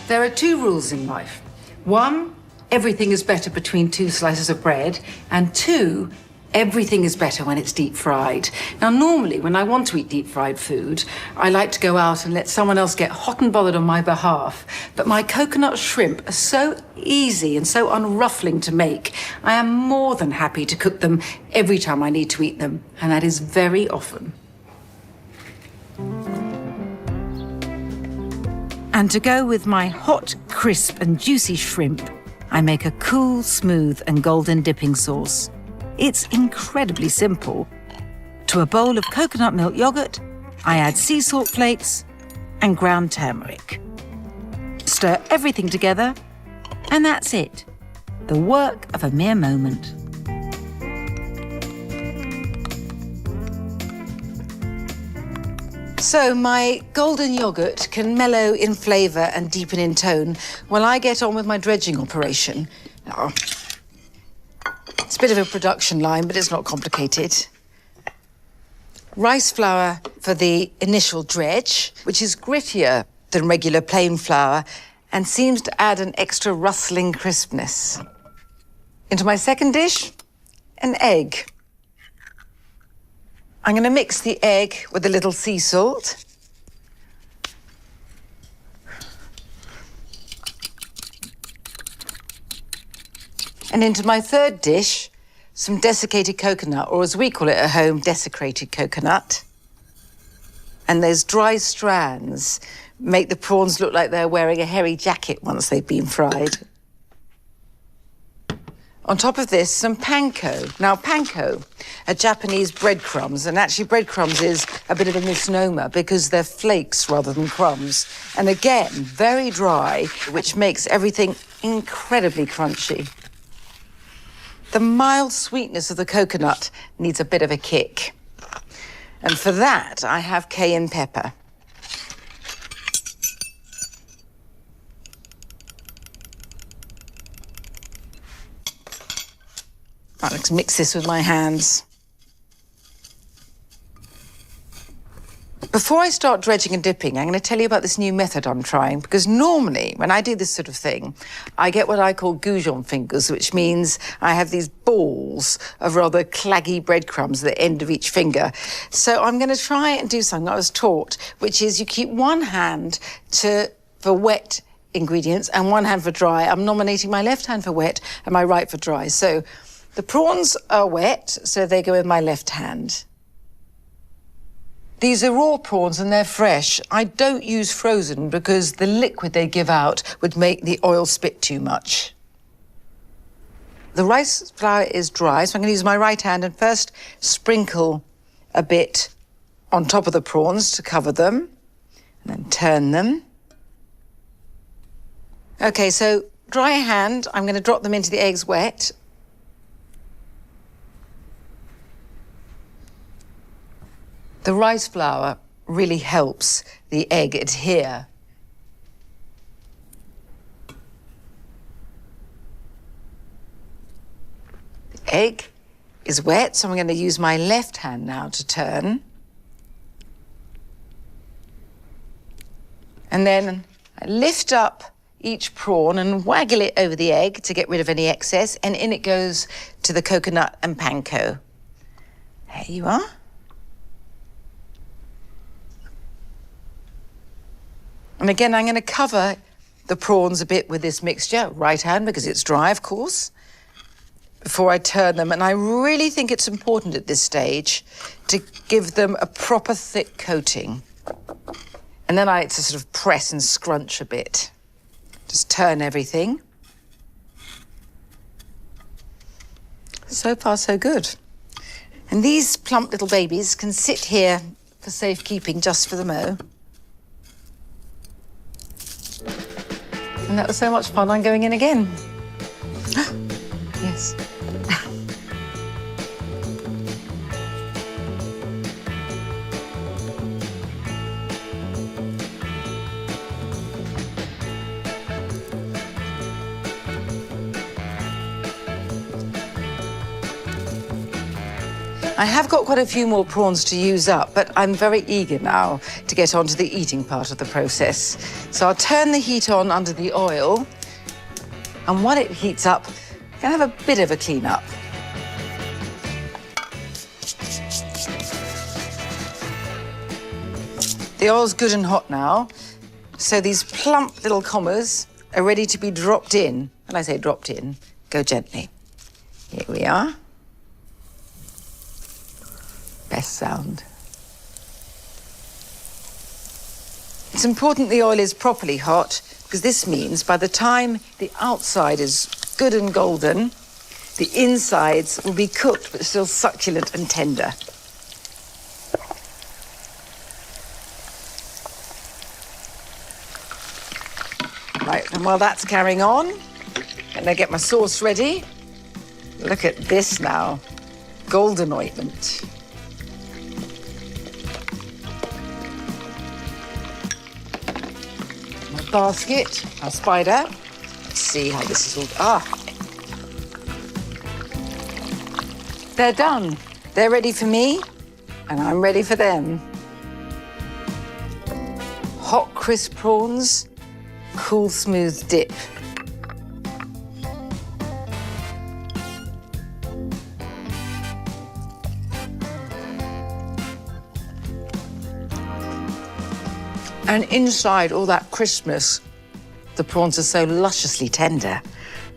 There are two rules in life. One, everything is better between two slices of bread. And two, everything is better when it's deep fried. Now, normally, when I want to eat deep fried food, I like to go out and let someone else get hot and bothered on my behalf. But my coconut shrimp are so easy and so unruffling to make, I am more than happy to cook them every time I need to eat them. And that is very often. And to go with my hot, crisp and juicy shrimp, I make a cool, smooth and golden dipping sauce. It's incredibly simple. To a bowl of coconut milk yogurt, I add sea salt flakes and ground turmeric. Stir everything together, and that's it. The work of a mere moment. So my golden yogurt can mellow in flavour and deepen in tone while I get on with my dredging operation. Oh. It's a bit of a production line, but it's not complicated. Rice flour for the initial dredge, which is grittier than regular plain flour and seems to add an extra rustling crispness. Into my second dish, an egg. I'm going to mix the egg with a little sea salt. And into my third dish, some desiccated coconut, or as we call it at home, desecrated coconut. And those dry strands make the prawns look like they're wearing a hairy jacket once they've been fried. On top of this, some panko. Now, panko are Japanese breadcrumbs, and actually breadcrumbs is a bit of a misnomer because they're flakes rather than crumbs. And again, very dry, which makes everything incredibly crunchy. The mild sweetness of the coconut needs a bit of a kick. And for that, I have cayenne pepper. Right, let's mix this with my hands. Before I start dredging and dipping, I'm going to tell you about this new method I'm trying, because normally, when I do this sort of thing, I get what I call goujon fingers, which means I have these balls of rather claggy breadcrumbs at the end of each finger. So I'm going to try and do something I was taught, which is you keep one hand for wet ingredients and one hand for dry. I'm nominating my left hand for wet and my right for dry. So the prawns are wet, so they go with my left hand. These are raw prawns and they're fresh. I don't use frozen because the liquid they give out would make the oil spit too much. The rice flour is dry, so I'm going to use my right hand and first sprinkle a bit on top of the prawns to cover them, and then turn them. OK, so dry hand, I'm going to drop them into the eggs wet. The rice flour really helps the egg adhere. The egg is wet, so I'm going to use my left hand now to turn. And then I lift up each prawn and waggle it over the egg to get rid of any excess, and in it goes to the coconut and panko. There you are. And again, I'm going to cover the prawns a bit with this mixture, right hand, because it's dry, of course, before I turn them. And I really think it's important at this stage to give them a proper thick coating. And then I like to sort of press and scrunch a bit. Just turn everything. So far, so good. And these plump little babies can sit here for safekeeping just for the mo. And that was so much fun, I'm going in again. Yes. I have got quite a few more prawns to use up, but I'm very eager now to get on to the eating part of the process. So I'll turn the heat on under the oil, and while it heats up, I'm gonna have a bit of a clean up. The oil's good and hot now, so these plump little commas are ready to be dropped in. When I say dropped in, go gently. Here we are. Best sound. It's important the oil is properly hot, because this means by the time the outside is good and golden, the insides will be cooked but still succulent and tender. Right, and while that's carrying on, I'm gonna get my sauce ready. Look at this now, golden ointment. My basket, our spider. Let's see how this is all, They're done. They're ready for me, and I'm ready for them. Hot, crisp prawns, cool, smooth dip. And inside all that crispness, the prawns are so lusciously tender.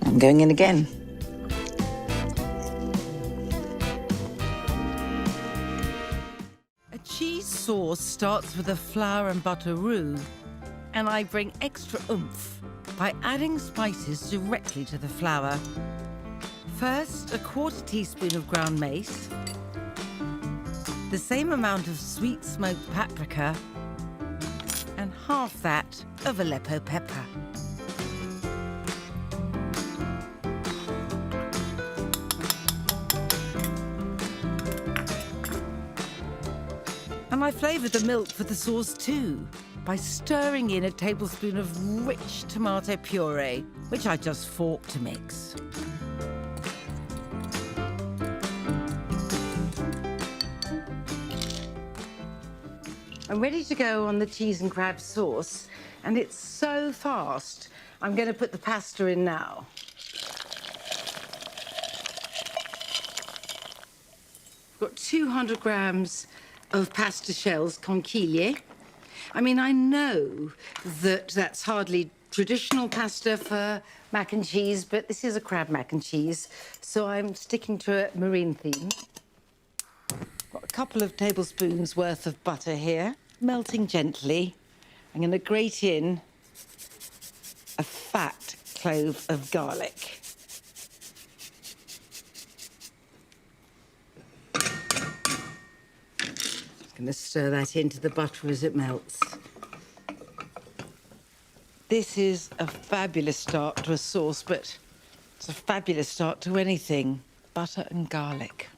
I'm going in again. A cheese sauce starts with a flour and butter roux, and I bring extra oomph by adding spices directly to the flour. First, a quarter teaspoon of ground mace, the same amount of sweet smoked paprika, and half that of Aleppo pepper. And I flavour the milk for the sauce too, by stirring in a tablespoon of rich tomato puree, which I just fork to mix. I'm ready to go on the cheese and crab sauce, and it's so fast. I'm going to put the pasta in now. I've got 200 grams of pasta shells, conchiglie. I mean, I know that that's hardly traditional pasta for mac and cheese, but this is a crab mac and cheese, so I'm sticking to a marine theme. Got a couple of tablespoons worth of butter here, melting gently. I'm going to grate in a fat clove of garlic. Just going to stir that into the butter as it melts. This is a fabulous start to a sauce, but it's a fabulous start to anything. Butter and garlic.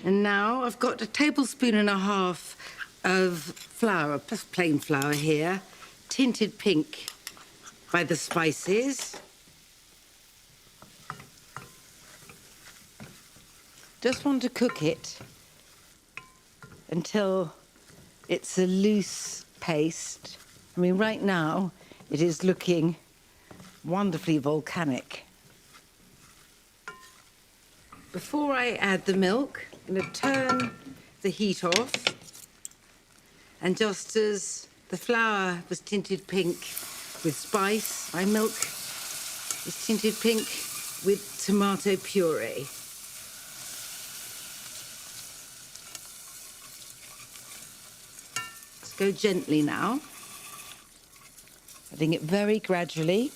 And now I've got a tablespoon and a half of flour, just plain flour here, tinted pink by the spices. Just want to cook it until it's a loose paste. I mean, right now it is looking wonderfully volcanic. Before I add the milk, I'm going to turn the heat off. And just as the flour was tinted pink with spice, my milk is tinted pink with tomato puree. Let's go gently now. Adding it very gradually.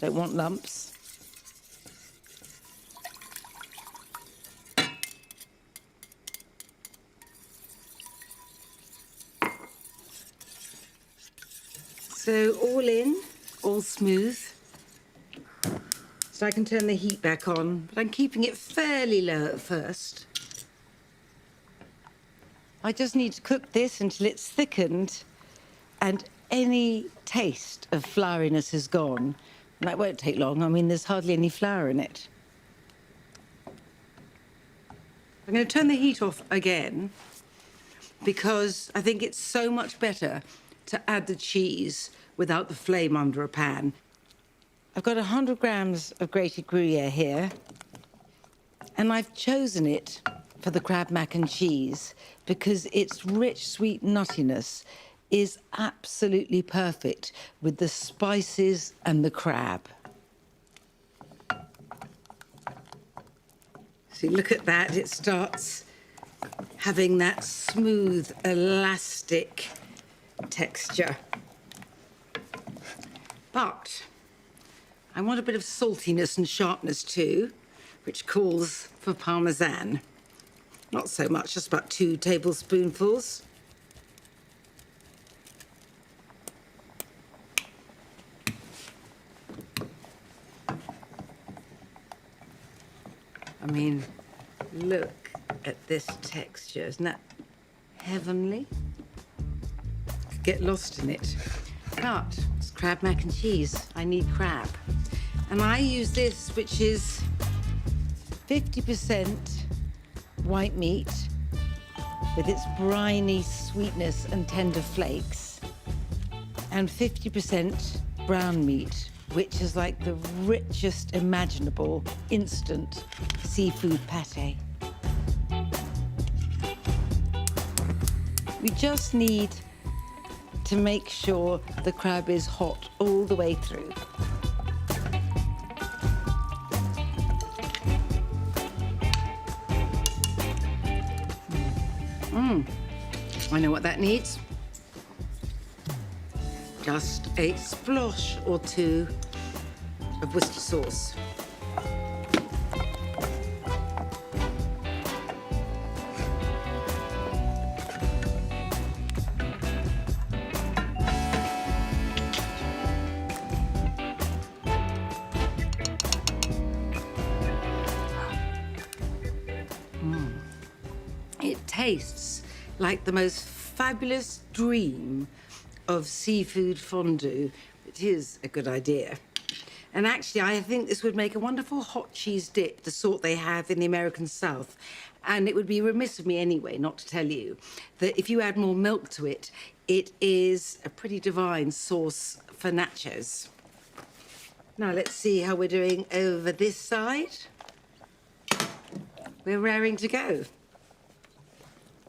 Don't want lumps. So all in, all smooth. So I can turn the heat back on, but I'm keeping it fairly low at first. I just need to cook this until it's thickened and any taste of flouriness is gone. And that won't take long. I mean, there's hardly any flour in it. I'm going to turn the heat off again because I think it's so much better to add the cheese without the flame under a pan. I've got 100 grams of grated Gruyere here, and I've chosen it for the crab mac and cheese because its rich, sweet nuttiness is absolutely perfect with the spices and the crab. See, look at that. It starts having that smooth, elastic texture. But I want a bit of saltiness and sharpness too, which calls for Parmesan. Not so much, just about 2 tablespoonfuls. I mean, look at this texture. Isn't that heavenly? Get lost in it. But it's crab mac and cheese. I need crab. And I use this, which is 50% white meat with its briny sweetness and tender flakes, and 50% brown meat, which is like the richest imaginable instant seafood pate. We just need to make sure the crab is hot all the way through. I know what that needs. Just a splosh or 2 of Worcester sauce. It tastes like the most fabulous dream of seafood fondue. It is a good idea. And actually, I think this would make a wonderful hot cheese dip, the sort they have in the American South. And it would be remiss of me anyway not to tell you that if you add more milk to it, it is a pretty divine sauce for nachos. Now, let's see how we're doing over this side. We're raring to go.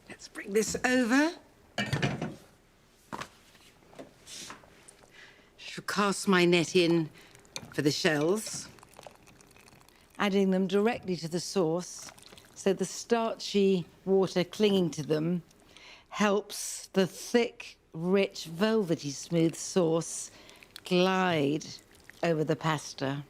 Let's bring this over. Shall cast my net in for the shells, adding them directly to the sauce so the starchy water clinging to them helps the thick, rich, velvety smooth sauce glide over the pasta.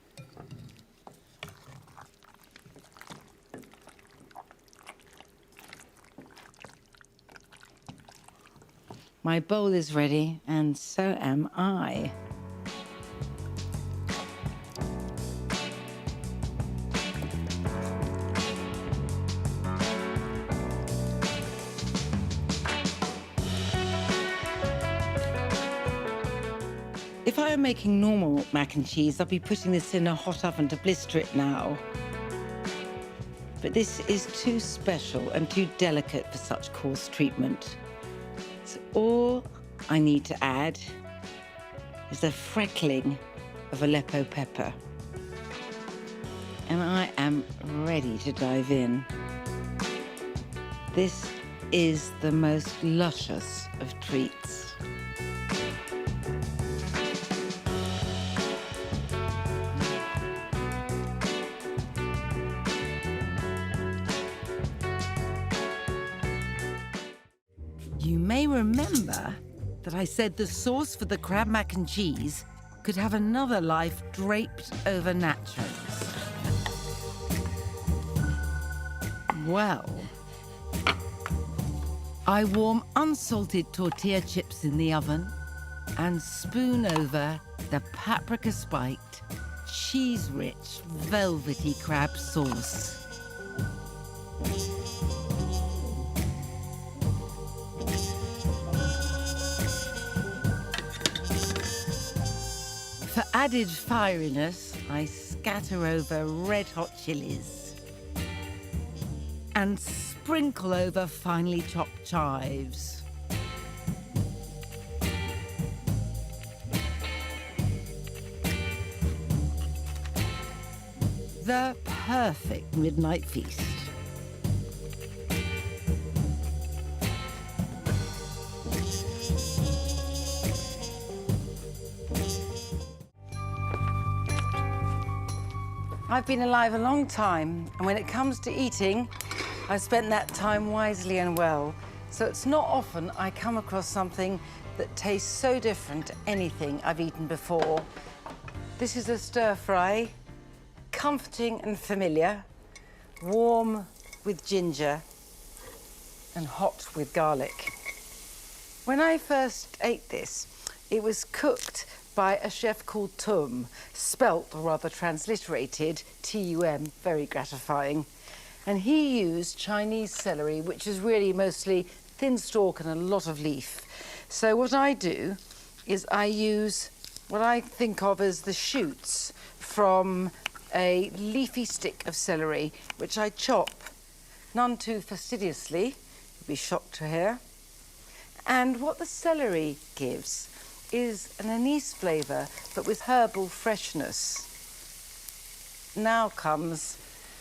My bowl is ready, and so am I. If I were making normal mac and cheese, I'd be putting this in a hot oven to blister it now. But this is too special and too delicate for such coarse treatment. So all I need to add is a freckling of Aleppo pepper. And I am ready to dive in. This is the most luscious of treats. You may remember that I said the sauce for the crab mac and cheese could have another life draped over nachos. Well, I warm unsalted tortilla chips in the oven and spoon over the paprika-spiked, cheese-rich, velvety crab sauce. For added fieriness, I scatter over red-hot chilies. and sprinkle over finely chopped chives. The perfect midnight feast. I've been alive a long time, and when it comes to eating, I've spent that time wisely and well. So it's not often I come across something that tastes so different to anything I've eaten before. This is a stir fry, comforting and familiar, warm with ginger and hot with garlic. When I first ate this, it was cooked by a chef called Tum, spelt or rather transliterated T-U-M, very gratifying. And he used Chinese celery, which is really mostly thin stalk and a lot of leaf. So what I do is I use what I think of as the shoots from a leafy stick of celery, which I chop, none too fastidiously, you'd be shocked to hear. And what the celery gives is an anise flavour, but with herbal freshness. Now comes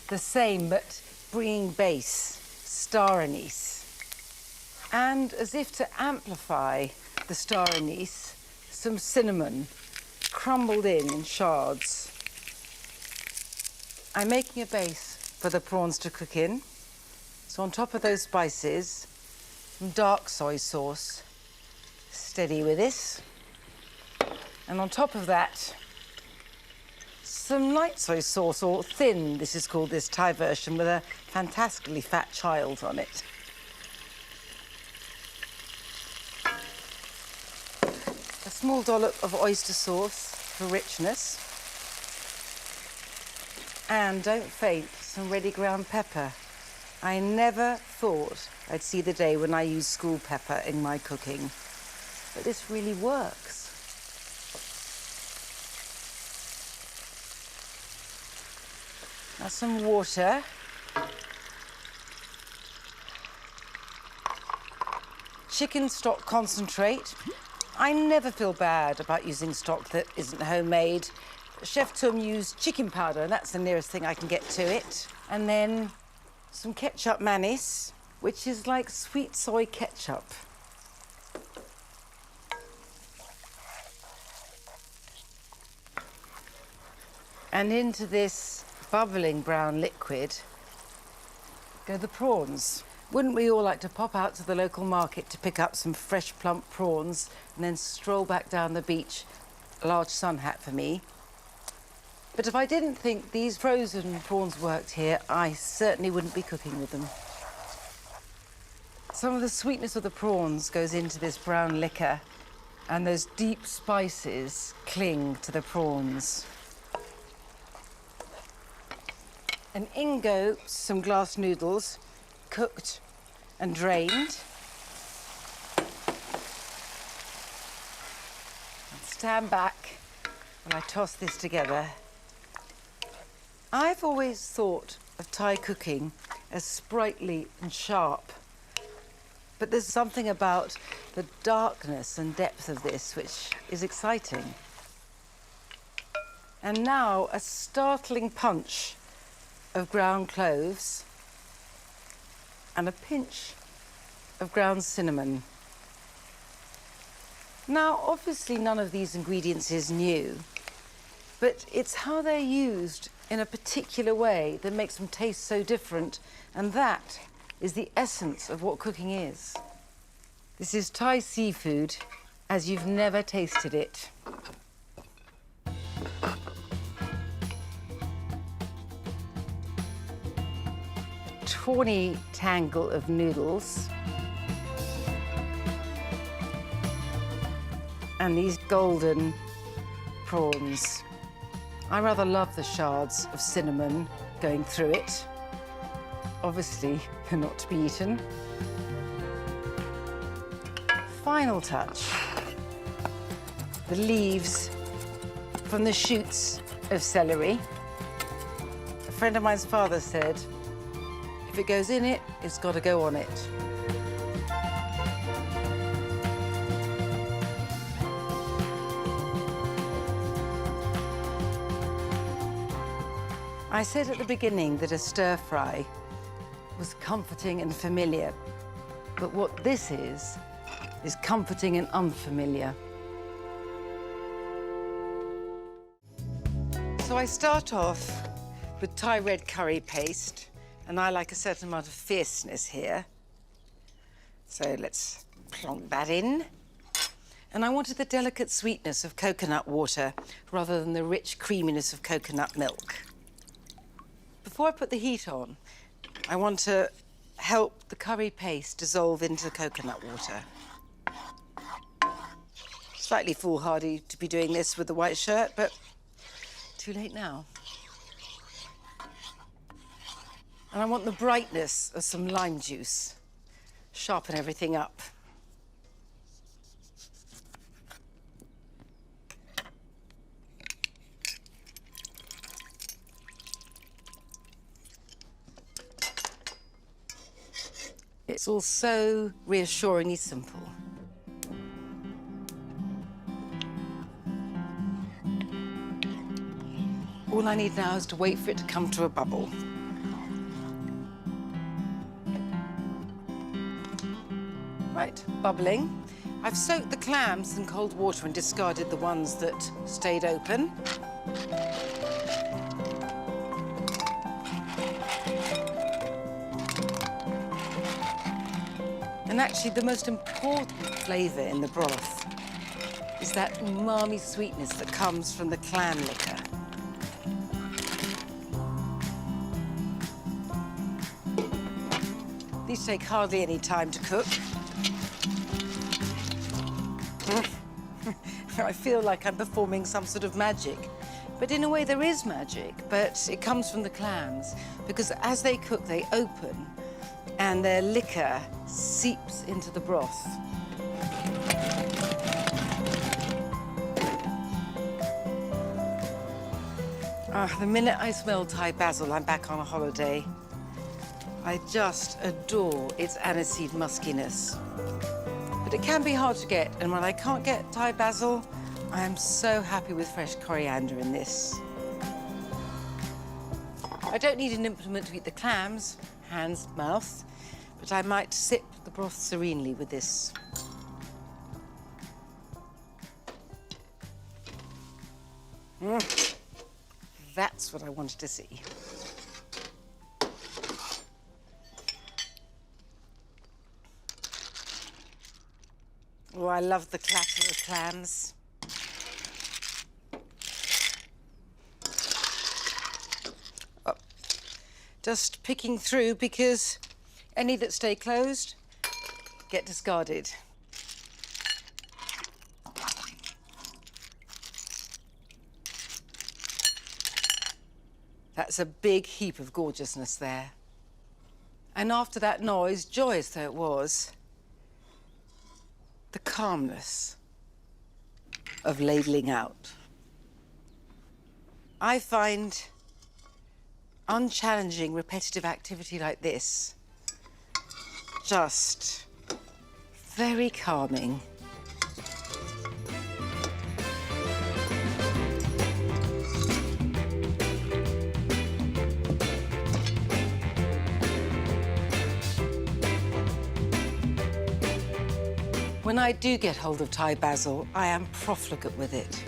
the same, but bringing base, star anise. And as if to amplify the star anise, some cinnamon, crumbled in shards. I'm making a base for the prawns to cook in. So on top of those spices, some dark soy sauce, steady with this. And on top of that, some light soy sauce, or thin, this is called, this Thai version, with a fantastically fat child on it. A small dollop of oyster sauce for richness. And don't faint, some ready ground pepper. I never thought I'd see the day when I use school pepper in my cooking, but this really works. Now some water. Chicken stock concentrate. I never feel bad about using stock that isn't homemade. Chef Tum used chicken powder, and that's the nearest thing I can get to it. And then some ketchup mayonnaise, which is like sweet soy ketchup. And into this bubbling brown liquid go the prawns. Wouldn't we all like to pop out to the local market to pick up some fresh, plump prawns and then stroll back down the beach? A large sun hat for me. But if I didn't think these frozen prawns worked here, I certainly wouldn't be cooking with them. Some of the sweetness of the prawns goes into this brown liquor, and those deep spices cling to the prawns. And in go some glass noodles, cooked and drained. And stand back while I toss this together. I've always thought of Thai cooking as sprightly and sharp, but there's something about the darkness and depth of this which is exciting. And now a startling punch of ground cloves and a pinch of ground cinnamon. Now, obviously none of these ingredients is new, but it's how they're used in a particular way that makes them taste so different, and that is the essence of what cooking is. This is Thai seafood as you've never tasted it. Tawny tangle of noodles. And these golden prawns. I rather love the shards of cinnamon going through it. Obviously, they're not to be eaten. Final touch. The leaves from the shoots of celery. A friend of mine's father said, If it goes in it, it's got to go on it. I said at the beginning that a stir fry was comforting and familiar, but what this is comforting and unfamiliar. So I start off with Thai red curry paste, and I like a certain amount of fierceness here. So let's plonk that in. And I wanted the delicate sweetness of coconut water rather than the rich creaminess of coconut milk. Before I put the heat on, I want to help the curry paste dissolve into the coconut water. Slightly foolhardy to be doing this with the white shirt, but too late now. And I want the brightness of some lime juice. Sharpen everything up. It's all so reassuringly simple. All I need now is to wait for it to come to a bubble. Right, bubbling. I've soaked the clams in cold water and discarded the ones that stayed open. And actually, the most important flavour in the broth is that umami sweetness that comes from the clam liquor. These take hardly any time to cook. I feel like I'm performing some sort of magic. But in a way, there is magic, but it comes from the clams, because as they cook, they open, and their liquor seeps into the broth. The minute I smell Thai basil, I'm back on a holiday. I just adore its aniseed muskiness. But it can be hard to get, and when I can't get Thai basil, I am so happy with fresh coriander in this. I don't need an implement to eat the clams, hands, mouth, but I might sip the broth serenely with this. That's what I wanted to see. Oh, I love the clatter of clams. Oh, just picking through because any that stay closed get discarded. That's a big heap of gorgeousness there. And after that noise, joyous though it was, the calmness of ladling out. I find unchallenging, repetitive activity like this just very calming. When I do get hold of Thai basil, I am profligate with it.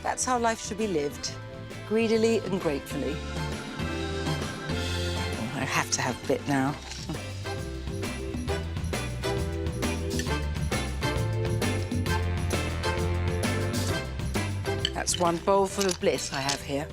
That's how life should be lived, greedily and gratefully. Oh, I have to have a bit now. That's one bowl full of bliss I have here.